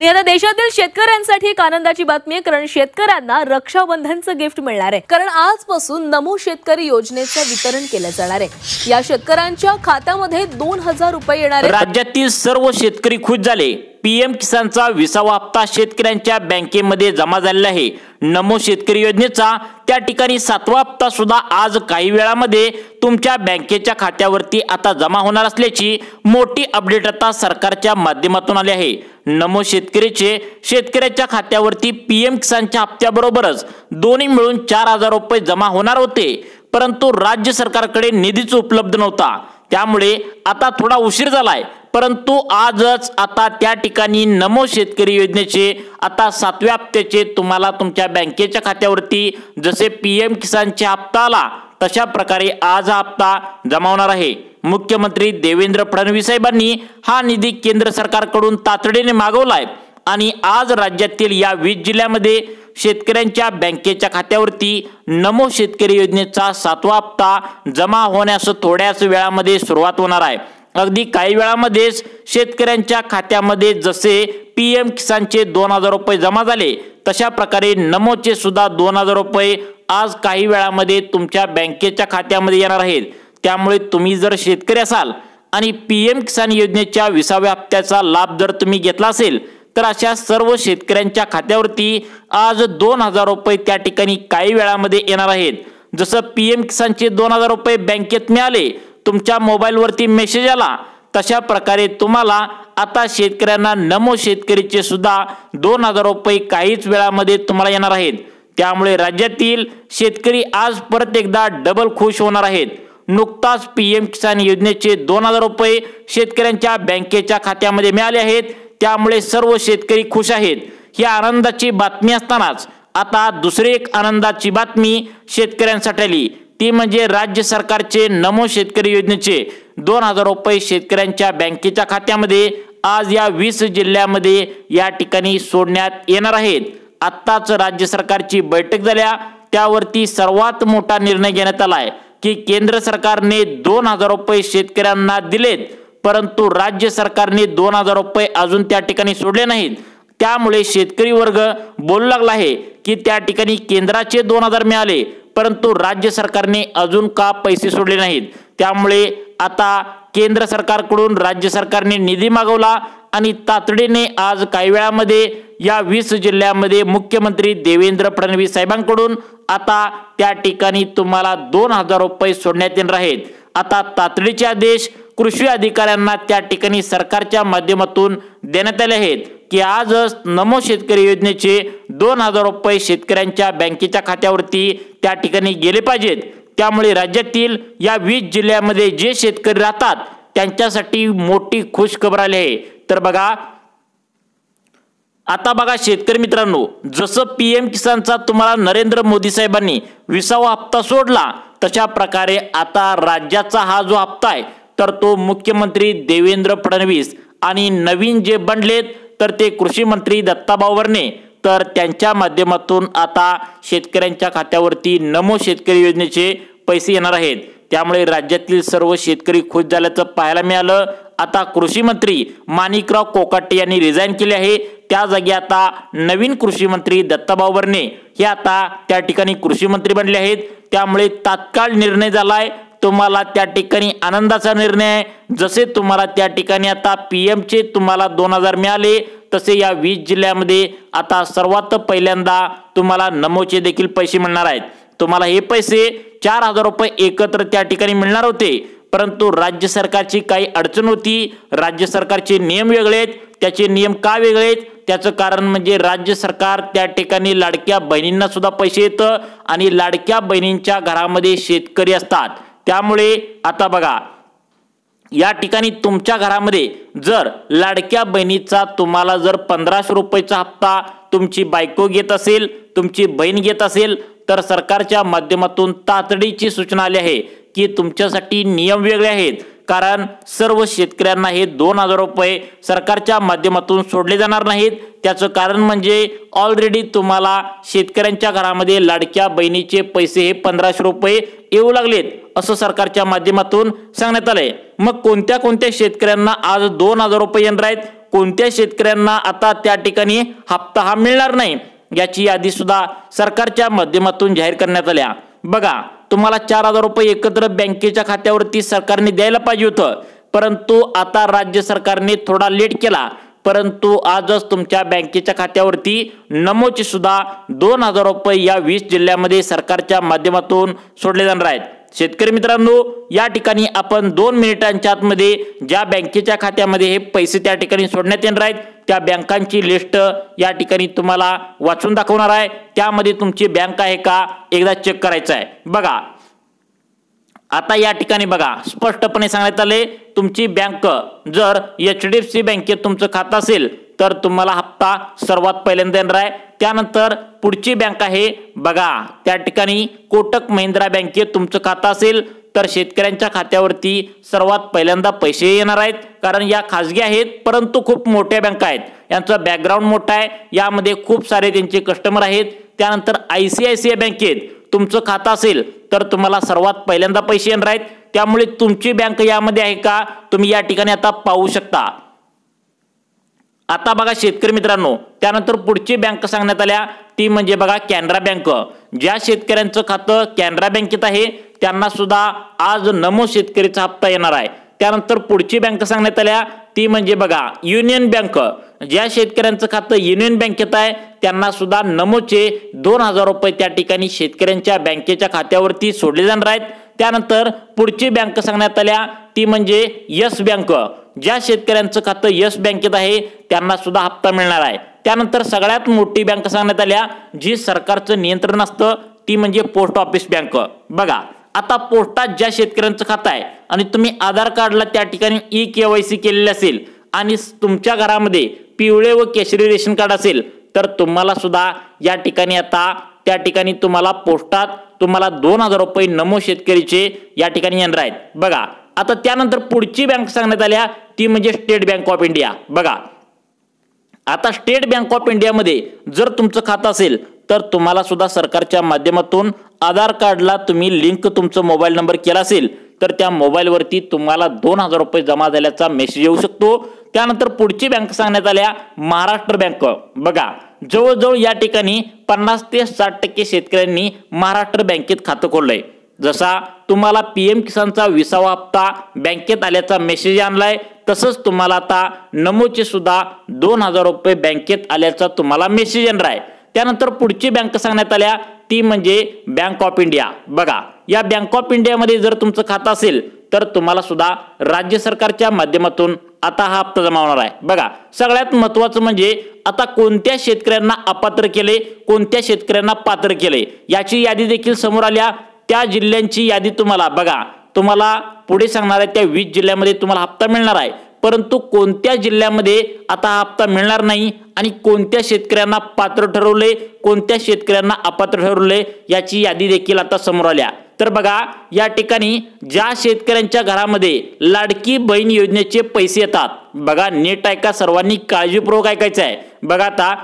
आता देशातील शेतकऱ्यांसाठी एक आनंदाची बातमी आहे, कारण शेतकऱ्यांना रक्षाबंधनचं गिफ्ट मिळणार आहे। कारण आजपासून नमो शेतकरी योजनेचं वितरण केलं जाणार आहे। या शेतकऱ्यांच्या खात्यामध्ये 2000 रुपये येणार आहेत। राज्यातील सर्व शेतकरी खुश झाले। पीएम किसानचा 20वा हप्ता शेतकऱ्यांच्या बँकेमध्ये जमा झालेला आहे। नमो शेतकरी योजनेचा त्या ठिकाणी 7वा हप्ता सुद्धा आज काही वेळामध्ये तुमच्या बँकेच्या खात्यावरती आता जमा होणार असल्याची मोठी अपडेट आता सरकारच्या माध्यमातून आली आहे। नमो शेतकरीचे शेतकऱ्याच्या खात्यावरती पीएम किसानच्या हप्त्याबरोबरच दोन्ही मिळून 4000 रुपये जमा होणार होते, परंतु राज्य सरकारकडे निधीच उपलब्ध नव्हता, त्यामुळे आता थोडा उशीर झालाय। परंतु आजच आता त्या ठिकाणी नमो शेतकरी योजनेचे आता 7व्या हप्त्याचे तुम्हाला तुमच्या बँकेच्या खात्यावरती जसे पीएम किसानचा हप्ता आला तशा प्रकारे आज हा हप्ता जमा होणार आहे। मुख्यमंत्री देवेंद्र फडणवीस साहेबांनी हा निधी केंद्र सरकारकडून तातडीने मागवलाय आणि आज राज्यातील या 20 जिल्ह्यामध्ये शेतकऱ्यांच्या बँकेच्या खात्यावरती नमो शेतकरी योजनेचा 7वा हप्ता जमा होण्यास थोड्याच वेळामध्ये सुरुवात होणार आहे। अगदी काही वेळामध्येच शेतकऱ्यांच्या खात्यामध्ये जसे पीएम किसानचे 2000 रुपये जमा झाले तशा प्रकारे नमोचे सुद्धा 2000 रुपये आज काही वेळामध्ये तुमच्या बँकेच्या खात्यामध्ये येणार आहेत। त्यामुळे तुम्ही जर शेतकरी असाल आणि पीएम किसान योजनेच्या 20व्या हप्त्याचा लाभ जर तुम्ही घेतला असेल तर अशा सर्व शेतकऱ्यांच्या खात्यावरती आज 2000 रुपये त्या ठिकाणी काही वेळामध्ये येणार आहेत। जसं पीएम किसानचे 2000 रुपये बँकेत मिळाले, तुमच्या मोबाईलवरती मेसेज आला, तशा प्रकारे तुम्हाला आता शेतकऱ्यांना नमो शेतकरीचे सुद्धा 2000 रुपये काहीच वेळामध्ये तुम्हाला येणार आहेत। त्यामुळे राज्यातील शेतकरी आज परत एकदा डबल खुश होणार आहेत। नुकताच पीएम किसान योजनेचे 2000 रुपये शेतकऱ्यांच्या बँकेच्या खात्यामध्ये मिळाले आहेत, त्यामुळे सर्व शेतकरी खुश आहेत। ही आनंदाची बातमी असतानाच आता दुसरी एक आनंदाची बातमी शेतकऱ्यांसाठी आली, ती म्हणजे राज्य सरकारचे नमो शेतकरी योजनेचे 2000 रुपये शेतकऱ्यांच्या बँकेच्या खात्यामध्ये आज या 20 जिल्ह्यामध्ये या ठिकाणी सोडण्यात येणार आहेत। आत्ताच राज्य सरकारची बैठक झाल्या, त्यावरती सर्वात मोठा निर्णय घेण्यात आलाय की केंद्र सरकारने 2000 रुपये शेतकऱ्यांना दिलेत, परंतु राज्य सरकारने 2000 रुपये अजून त्या ठिकाणी सोडले नाहीत। त्यामुळे शेतकरी वर्ग बोलू लागला आहे की त्या ठिकाणी केंद्राचे 2000 मिळाले, परंतु राज्य सरकारने अजून का पैसे सोडले नाहीत। त्यामुळे आता केंद्र सरकारकडून राज्य सरकारने निधी मागवला आणि तातडीने आज काही वेळामध्ये या 20 जिल्ह्यामध्ये मुख्यमंत्री देवेंद्र फडणवीस साहेबांकडून आता त्या ठिकाणी तुम्हाला 2000 रुपये सोडण्यात येणार आहेत। आता तातडीचे आदेश कृषी अधिकाऱ्यांना त्या ठिकाणी सरकारच्या माध्यमातून देण्यात आले आहेत की आजच नमो शेतकरी योजनेचे 2000 रुपये शेतकऱ्यांच्या बँकेच्या खात्यावरती त्या ठिकाणी गेले पाहिजेत। त्यामुळे राज्यातील या 20 जिल्ह्यामध्ये जे शेतकरी राहतात त्यांच्यासाठी मोठी खुश खबर आली आहे। तर बघा, आता बघा शेतकरी मित्रांनो, जसं पीएम किसानचा तुम्हाला नरेंद्र मोदी साहेबांनी 20वा हप्ता सोडला तशा प्रकारे आता राज्याचा हा जो हप्ता आहे तर तो मुख्यमंत्री देवेंद्र फडणवीस आणि नवीन जे बनलेत तर ते कृषी मंत्री दत्ताभाऊ भरणे, तर त्यांच्या माध्यमातून आता शेतकऱ्यांच्या खात्यावरती नमो शेतकरी योजनेचे पैसे येणार आहेत। त्यामुळे राज्यातील सर्व शेतकरी खुश झाल्याचं पाहायला मिळालं। आता कृषी मंत्री माणिकराव कोकाटे यांनी रिझाईन केले आहे, त्या जागी आता नवीन कृषी मंत्री दत्ताभाऊ भरणे हे आता त्या ठिकाणी कृषी मंत्री बनले आहेत। त्यामुळे तात्काळ निर्णय झालाय, तुम्हाला त्या ठिकाणी आनंदाचा निर्णय आहे। जसे तुम्हाला त्या ठिकाणी आता पीएमचे तुम्हाला 2000 मिळाले, तसे या 20 जिल्ह्यामध्ये आता सर्वात पहिल्यांदा तुम्हाला नमोचे देखील पैसे मिळणार आहेत। तुम्हाला हे पैसे 4000 रुपये एकत्र त्या ठिकाणी मिळणार होते, परंतु राज्य सरकारची काही अडचण होती। राज्य सरकारचे नियम वेगळे आहेत। त्याचे नियम का वेगळे आहेत त्याचं कारण म्हणजे राज्य सरकार त्या ठिकाणी लाडक्या बहिणींना सुद्धा पैसे येतं आणि लाडक्या बहिणींच्या घरामध्ये शेतकरी असतात। त्यामुळे आता बघा, या ठिकाणी तुमच्या घरामध्ये जर लाडक्या बहिणीचा तुम्हाला जर 1500 रुपयाचा हप्ता तुमची बायको घेत असेल, तुमची बहीण घेत असेल, तर सरकारच्या माध्यमातून तातडीची सूचना आली आहे की तुमच्यासाठी नियम वेगळे आहेत। कारण सर्व शेतकऱ्यांना हे 2000 रुपये सरकारच्या माध्यमातून सोडले जाणार नाहीत। त्याचं कारण म्हणजे ऑलरेडी तुम्हाला शेतकऱ्यांच्या घरामध्ये लाडक्या बहिणीचे पैसे हे 1500 रुपये येऊ लागलेत असं सरकारच्या माध्यमातून सांगण्यात आलंय। मग कोणत्या कोणत्या शेतकऱ्यांना आज 2000 रुपये येणार आहेत कोणत्या शेतकऱ्यांना आता त्या ठिकाणी हप्ता हा मिळणार नाही याची यादी सुद्धा सरकारच्या माध्यमातून जाहीर करण्यात आल्या। बघा, तुम्हाला 4,000 रुपये एकत्र बँकेच्या खात्यावरती सरकारने द्यायला पाहिजे होतं, परंतु आता राज्य सरकारने थोडा लेट केला, परंतु आजच तुमच्या बँकेच्या खात्यावरती नमोचे सुद्धा 2,000 रुपये या 20 जिल्ह्यामध्ये सरकारच्या माध्यमातून सोडले जाणार आहेत। शेतकरी मित्रांनो, या ठिकाणी आपण 2 मिनिटांच्या आतमध्ये ज्या बँकेच्या खात्यामध्ये हे पैसे त्या ठिकाणी सोडण्यात येणार आहेत त्या बँकांची लिस्ट या ठिकाणी तुम्हाला वाचून दाखवणार आहे। त्यामध्ये तुमची बँक आहे का एकदा चेक करायचं आहे। बघा, आता या ठिकाणी बघा स्पष्टपणे सांगण्यात आले, तुमची बँक जर HDFC बँकेत तुमचं खातं असेल तर तुम्हाला हप्ता सर्वात पहिल्यांदा येणार आहे। त्यानंतर पुढची बँक आहे बघा, त्या ठिकाणी कोटक महिंद्रा बँकेत तुमचं खातं असेल तर शेतकऱ्यांच्या खात्यावरती सर्वात पहिल्यांदा पैसे येणार आहेत, कारण या खाजगी आहेत परंतु खूप मोठ्या बँका आहेत, यांचा बॅकग्राऊंड मोठा आहे, यामध्ये खूप सारे त्यांचे कस्टमर आहेत। त्यानंतर ICICI बँकेत तुमचं खातं असेल तर तुम्हाला सर्वात पहिल्यांदा पैसे येणार आहेत, त्यामुळे तुमची बँक यामध्ये आहे का तुम्ही या ठिकाणी आता पाहू शकता। आता बघा शेतकरी मित्रांनो, त्यानंतर पुढची बँक सांगण्यात आल्या ती म्हणजे बघा कॅनरा बँक। ज्या शेतकऱ्यांचं खातं कॅनरा बँकेत आहे त्यांना सुद्धा आज नमो शेतकरीचा हप्ता येणार आहे। त्यानंतर पुढची बँक सांगण्यात आल्या ती म्हणजे बघा युनियन बँक। ज्या शेतकऱ्यांचं खातं युनियन बँकेत आहे त्यांना सुद्धा नमोचे 2,000 रुपये त्या ठिकाणी शेतकऱ्यांच्या बँकेच्या खात्यावरती सोडले जाणार आहेत। त्यानंतर पुढची बँक सांगण्यात आल्या ती म्हणजे यस बँक। ज्या शेतकऱ्यांचं खातं यस बँकेत आहे त्यांना सुद्धा हप्ता मिळणार आहे। त्यानंतर सगळ्यात मोठी बँक सांगण्यात आल्या जी सरकारचं नियंत्रण असतं ती म्हणजे पोस्ट ऑफिस बँक। बघा, आता पोस्टात ज्या शेतकऱ्यांचं खातं आहे आणि तुम्ही आधार कार्डला त्या ठिकाणी EKYC केलेले असेल आणि तुमच्या घरामध्ये पिवळे व केशरी रेशन कार्ड असेल तर तुम्हाला सुद्धा या ठिकाणी आता त्या ठिकाणी तुम्हाला पोस्टात तुम्हाला 2,000 रुपये नमो शेतकरीचे या ठिकाणी येणार आहेत। बघा, आता त्यानंतर पुढची बँक सांगण्यात आल्या ती म्हणजे स्टेट बँक ऑफ इंडिया। बघा, आता स्टेट बँक ऑफ इंडियामध्ये जर तुमचं खातं असेल तर तुम्हाला सुद्धा सरकारच्या माध्यमातून आधार कार्डला तुम्ही लिंक तुमचा मोबाईल नंबर केला असेल तर त्या मोबाईलवरती तुम्हाला 2,000 रुपये जमा झाल्याचा मेसेज येऊ शकतो। त्यानंतर पुढची बँक सांगण्यात आल्या महाराष्ट्र बँक। बघा, जवळजवळ या ठिकाणी 50 ते 60% शेतकऱ्यांनी महाराष्ट्र बँकेत खातं खोललंय। जसा तुम्हाला PM किसानचा 20वा हप्ता बँकेत आल्याचा मेसेज आणलाय तसंच तुम्हाला आता नमोचे सुद्धा 2,000 रुपये बँकेत आल्याचा तुम्हाला मेसेज येणार आहे। त्यानंतर पुढची बँक सांगण्यात आल्या ती म्हणजे बँक ऑफ इंडिया। बघा, या बँक ऑफ इंडियामध्ये जर तुमचं खातं असेल तर तुम्हाला सुद्धा राज्य सरकारच्या माध्यमातून आता हा हप्ता जमा होणार आहे। बघा, सगळ्यात महत्त्वाचं म्हणजे आता कोणत्या शेतकऱ्यांना अपात्र केले कोणत्या शेतकऱ्यांना पात्र केले याची यादी देखील समोर आल्या। त्या जिल्ह्यांची यादी तुम्हाला बघा, तुम्हाला पुढे सांगणार आहे त्या 20 जिल्ह्यामध्ये तुम्हाला हप्ता मिळणार आहे, परंतु कोणत्या जिल्ह्यामध्ये आता हा हप्ता मिळणार नाही आणि कोणत्या शेतकऱ्यांना पात्र ठरवले कोणत्या शेतकऱ्यांना अपात्र ठरवले याची यादी देखील आता समोर आल्या। तर बघा, या ठिकाणी ज्या शेतकऱ्यांच्या घरामध्ये लाडकी बहीण योजनेचे पैसे येतात, बघा नीट ऐका, सर्वांनी काळजीपूर्वक ऐकायचं आहे। बघा, आता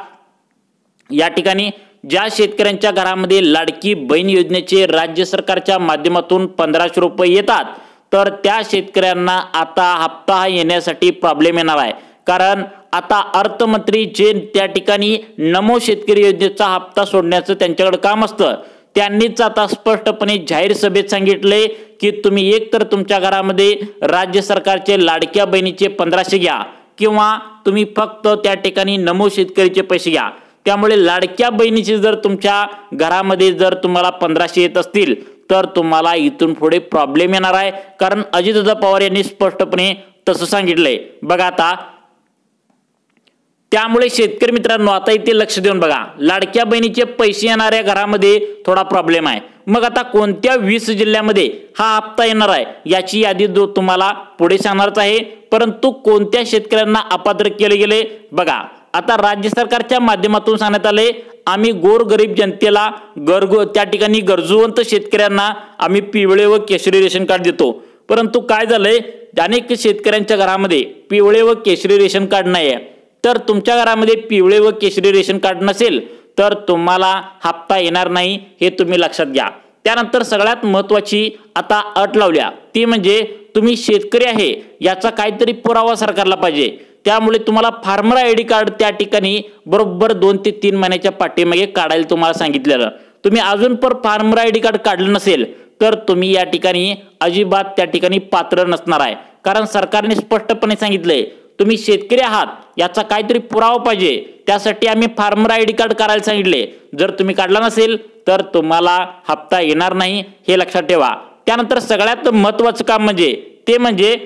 या ठिकाणी ज्या शेतकऱ्यांच्या घरामध्ये लाडकी बहीण योजनेचे राज्य सरकारच्या माध्यमातून 1,500 रुपये येतात तर त्या शेतकऱ्यांना आता हप्ता येण्यासाठी प्रॉब्लेम येणार आहे, कारण आता अर्थमंत्री जे त्या ठिकाणी नमो शेतकरी योजनेचा हप्ता सोडण्याचं त्यांच्याकडे काम असतं त्यांनीच आता स्पष्टपणे जाहीर सभेत सांगितले की तुम्ही एक तर तुमच्या घरामध्ये राज्य सरकारचे लाडक्या बहिणीचे 1,500 घ्या किंवा तुम्ही फक्त त्या ठिकाणी नमो शेतकरीचे पैसे घ्या। त्यामुळे लाडक्या बहिणीचे जर तुमच्या घरामध्ये जर तुम्हाला 1,500 येत असतील तर तुम्हाला इथून पुढे प्रॉब्लेम येणार आहे, कारण अजितदादा पवार यांनी स्पष्टपणे तसं सांगितलंय। बघा, आता त्यामुळे शेतकरी मित्रांनो आता इथे लक्ष देऊन बघा, लाडक्या बहिणीचे पैसे येणाऱ्या घरामध्ये थोडा प्रॉब्लेम आहे। मग आता कोणत्या 20 जिल्ह्यामध्ये हा हप्ता येणार आहे याची यादी तुम्हाला पुढे सांगणारच आहे, परंतु कोणत्या शेतकऱ्यांना अपात्र केले गेले बघा, आता राज्य सरकारच्या माध्यमातून सांगण्यात आले आम्ही गोरगरीब जनतेला त्या ठिकाणी गरजूवंत शेतकऱ्यांना आम्ही पिवळे व केशरी रेशन कार्ड देतो, परंतु काय झालंय अनेक शेतकऱ्यांच्या घरामध्ये पिवळे व केशरी रेशन कार्ड नाही आहे। तर तुमच्या घरामध्ये पिवळे व केशरी रेशन कार्ड नसेल तर तुम्हाला हप्ता येणार नाही, हे तुम्ही लक्षात घ्या। त्यानंतर सगळ्यात महत्त्वाची आता अट लावल्या ती म्हणजे तुम्ही शेतकरी आहे याचा काहीतरी पुरावा सरकारला पाहिजे। त्यामुळे तुम्हाला फार्मर आयडी कार्ड त्या ठिकाणी बरोबर 2 ते 3 महिन्याच्या पाठीमागे काढायला तुम्हाला सांगितलेलं. तुम्ही अजून पण फार्मर आयडी कार्ड काढलं नसेल तर तुम्ही या ठिकाणी अजिबात त्या ठिकाणी पात्र नसणार आहे. कारण सरकारने स्पष्टपणे सांगितलंय तुम्ही शेतकरी आहात याचा काहीतरी पुरावा पाहिजे, त्यासाठी आम्ही फार्मर आयडी कार्ड काढायला सांगितले. जर तुम्ही काढला नसेल तर तुम्हाला हप्ता येणार नाही, हे लक्षात ठेवा. त्यानंतर सगळ्यात महत्त्वाचं काम म्हणजे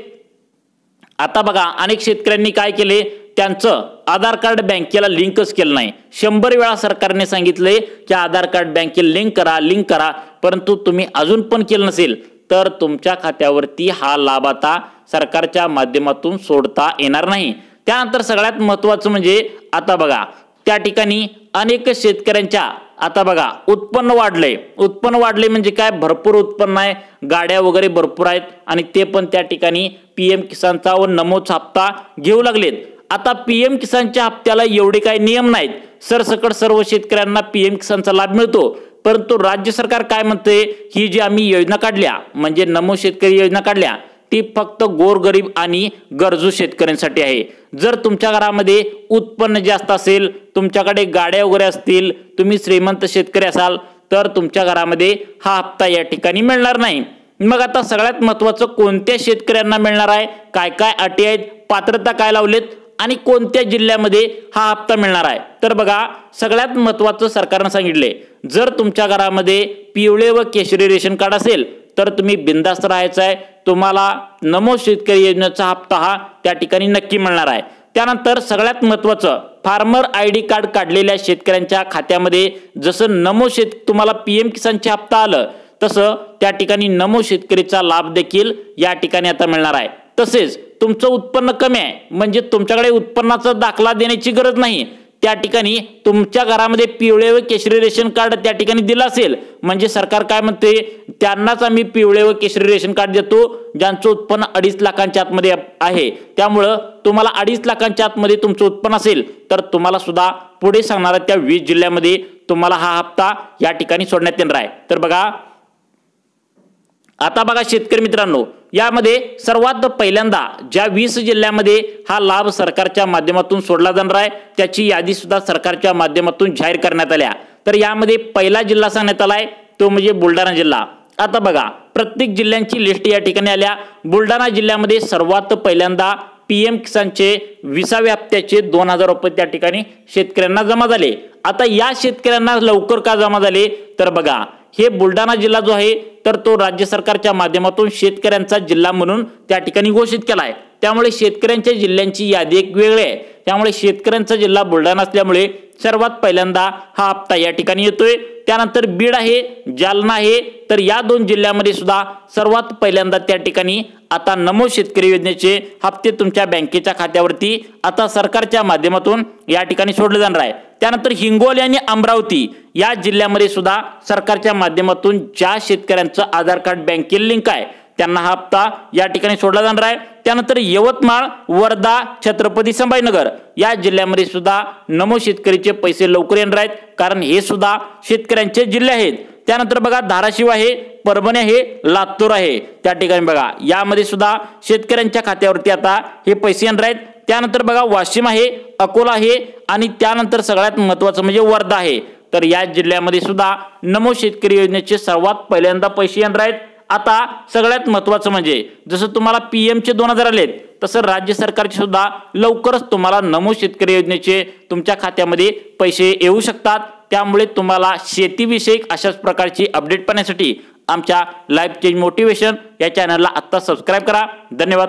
आता बघा अनेक शेतकऱ्यांनी काय केले, त्यांचं आधार कार्ड बँकेला लिंकच केलं नाही. 100 वेळा सरकारने सांगितले की आधार कार्ड बँकेला लिंक करा, परंतु तुम्ही अजून पण केलं नसेल तर तुमच्या खात्यावरती हा लाभ आता सरकारच्या माध्यमातून सोडता येणार नाही. त्यानंतर सगळ्यात महत्त्वाचं म्हणजे आता बघा त्या ठिकाणी अनेक शेतकऱ्यांच्या आता बघा उत्पन्न वाढले म्हणजे काय, भरपूर उत्पन्न आहे, गाड्या वगैरे भरपूर आहेत आणि ते पण त्या ठिकाणी PM किसानचा व नमोचा हप्ता घेऊ लागलेत. आता PM किसानच्या हप्त्याला एवढे काही नियम नाहीत, सरसकट सर्व शेतकऱ्यांना PM किसानचा लाभ मिळतो. परंतु राज्य सरकार काय म्हणते, ही जी आम्ही योजना काढल्या म्हणजे नमो शेतकरी योजना काढल्या ती फक्त गोरगरीब आणि गरजू शेतकऱ्यांसाठी आहे. जर तुमच्या घरामध्ये उत्पन्न जास्त असेल, तुमच्याकडे गाड्या वगैरे असतील, तुम्ही श्रीमंत शेतकरी असाल तर तुमच्या घरामध्ये हा हप्ता या ठिकाणी मिळणार नाही. मग आता सगळ्यात महत्त्वाचं कोणत्या शेतकऱ्यांना मिळणार आहे, काय काय अटी आहेत, पात्रता काय लावलेत आणि कोणत्या जिल्ह्यामध्ये हा हप्ता मिळणार आहे. तर बघा सगळ्यात महत्त्वाचं सरकारने सांगितले, जर तुमच्या घरामध्ये पिवळे व केशरी रेशन कार्ड असेल तर तुम्ही बिंदास्त राहायचं आहे, तुम्हाला नमो शेतकरी योजनेचा हप्ता हा त्या ठिकाणी नक्की मिळणार आहे. त्यानंतर सगळ्यात महत्त्वाचं फार्मर आयडी कार्ड काढलेल्या शेतकऱ्यांच्या खात्यामध्ये जसं नमो तुम्हाला PM किसानचे हप्ता आलं तसं त्या ठिकाणी नमो शेतकरीचा लाभ देखील या ठिकाणी आता मिळणार आहे. तसेच तुमचं उत्पन्न कमी आहे म्हणजे तुमच्याकडे उत्पन्नाचा दाखला देण्याची गरज नाही, त्या ठिकाणी तुमच्या घरामध्ये पिवळे व केशरी रेशन कार्ड त्या ठिकाणी दिलं असेल म्हणजे सरकार काय म्हणते, त्यांनाच आम्ही पिवळे व केशरी रेशन कार्ड देतो ज्यांचं उत्पन्न 2.5 लाखांच्या आतमध्ये आहे. त्यामुळं तुम्हाला 2.5 लाखांच्या आतमध्ये तुमचं उत्पन्न असेल तर तुम्हाला सुद्धा पुढे सांगणाऱ्या त्या 20 जिल्ह्यामध्ये तुम्हाला हा हप्ता या ठिकाणी सोडण्यात येणार आहे. तर बघा आता बघा शेतकरी मित्रांनो, यामध्ये सर्वात पहिल्यांदा ज्या 20 जिल्ह्यामध्ये हा लाभ सरकारच्या माध्यमातून सोडला जाणार आहे त्याची यादी सुद्धा सरकारच्या माध्यमातून जाहीर करण्यात आल्या. तर यामध्ये पहिला जिल्हा सांगण्यात आलाय तो म्हणजे बुलढाणा जिल्हा. आता बघा प्रत्येक जिल्ह्यांची लिस्ट या ठिकाणी आल्या. बुलढाणा जिल्ह्यामध्ये सर्वात पहिल्यांदा PM किसानचे 20व्या हप्त्याचे 2000 रुपये त्या ठिकाणी शेतकऱ्यांना जमा झाले. आता या शेतकऱ्यांना लवकर का जमा झाले तर बघा हे बुलढाणा जिल्हा जो आहे तर तो राज्य सरकारच्या माध्यमातून शेतकऱ्यांचा जिल्हा म्हणून त्या ठिकाणी घोषित केला आहे. त्यामुळे शेतकऱ्यांच्या जिल्ह्यांची यादी एक वेगळी आहे. त्यामुळे शेतकऱ्यांचा जिल्हा बुलढाणा असल्यामुळे सर्वात पहिल्यांदा हा हप्ता या ठिकाणी येतोय. त्यानंतर बीड आहे, जालना आहे. तर या 2 जिल्ह्यामध्ये सुद्धा सर्वात पहिल्यांदा त्या ठिकाणी आता नमो शेतकरी योजनेचे हप्ते तुमच्या बँकेच्या खात्यावरती आता सरकारच्या माध्यमातून या ठिकाणी सोडले जाणार आहे. त्यानंतर हिंगोली आणि अमरावती या जिल्ह्यामध्ये सुद्धा सरकारच्या माध्यमातून ज्या शेतकऱ्यांचं आधार कार्ड बँकेला लिंक आहे त्यांना हा हप्ता या ठिकाणी सोडला जाणार आहे. त्यानंतर यवतमाळ, वर्धा, छत्रपती संभाजीनगर या जिल्ह्यामध्ये सुद्धा नमो शेतकरीचे पैसे लवकर येणार आहेत, कारण हे सुद्धा शेतकऱ्यांचे जिल्हे आहेत. त्यानंतर बघा धाराशिव आहे, परभणी आहे, लातूर आहे. त्या ठिकाणी बघा यामध्ये सुद्धा शेतकऱ्यांच्या खात्यावरती आता हे पैसे येणार आहेत. त्यानंतर बघा वाशिम आहे, अकोला आहे आणि त्यानंतर सगळ्यात महत्त्वाचं म्हणजे वर्धा आहे. तर या जिल्ह्यामध्ये सुद्धा नमो शेतकरी योजनेचे सर्वात पहिल्यांदा पैसे येणार आहेत. आता सगळ्यात महत्त्वाचं म्हणजे जसं तुम्हाला PMचे 2000 आलेत तसं राज्य सरकारचे सुद्धा लवकरच तुम्हाला नमो शेतकरी योजनेचे तुमच्या खात्यामध्ये पैसे येऊ शकतात. त्यामुळे तुम्हाला शेतीविषयक अशाच प्रकारची अपडेट पाहण्यासाठी आमच्या लाईफ चेंज मोटिवेशन या चॅनलला आत्ता सबस्क्राईब करा. धन्यवाद.